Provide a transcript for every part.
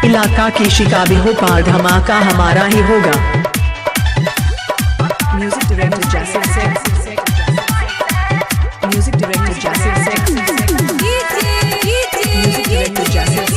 इलाका की शिकाबी हो पार धमाका हमारा ही होगा। म्यूजिक डायरेक्टर जैसे म्यूजिक डायरेक्टर जैसे म्यूजिक डायरेक्टर जैसे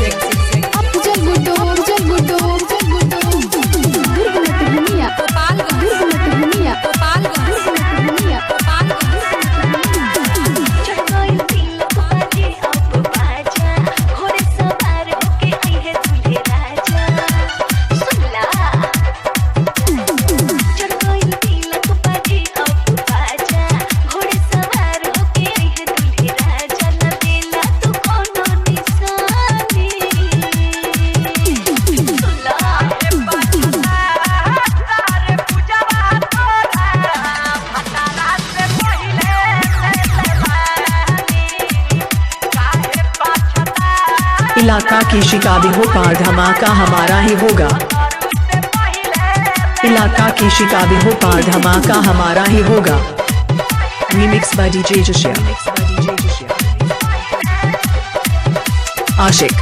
इलाका की शिकाबी हो पार धमाका हमारा ही होगा। इलाका की शिकाबी हो पार धमाका हमारा ही होगा। रीमिक्स बाय डीजे जशिया आशिक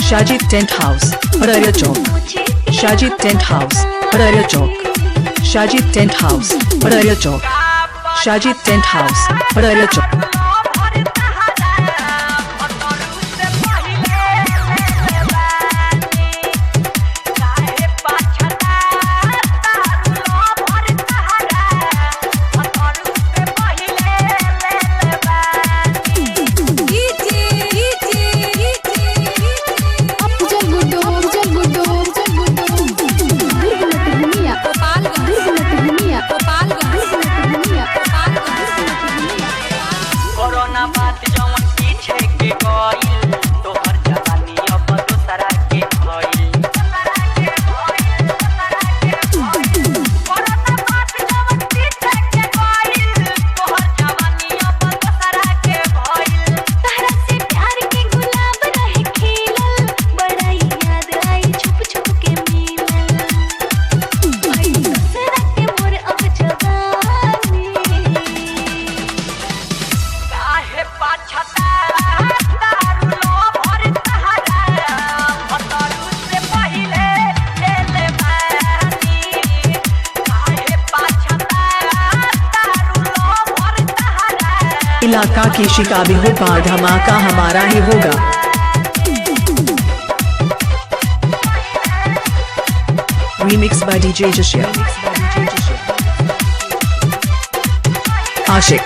शाजिद टेंट हाउस अररिया चौक। शाजिद टेंट हाउस अररिया चौक। शाजिद टेंट हाउस अररिया चौक। शाजिद टेंट हाउस अररिया चौक। इलाका की शिकाबी हो पार धमाका हमारा ही होगा। रीमिक्स बाय डीजे जशिया आशिक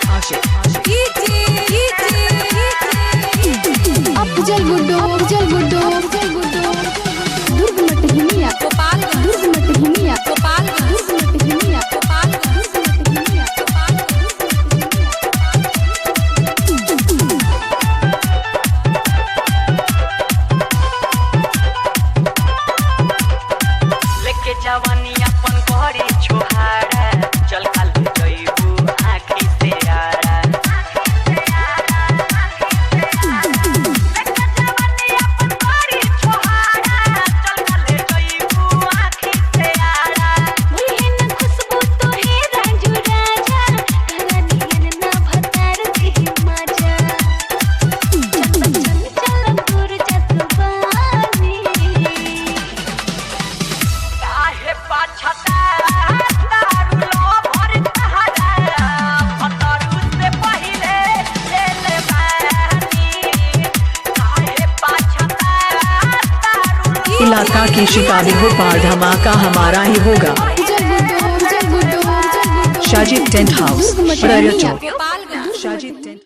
जवानी अपन घरे छोहारा चल काल जइबू आँखी से आरा जवानी अपन घरे छोहारा चल काल जइबू आँखी से आरा मुहिन खुशबू तो हे राजू राजा घरनियन ना भतार दी मजा चल दूर जतवानी इलाका की शिकाबी हो पार धमाका हमारा ही होगा। शाजिद टेंट हाउस अररिया चौक।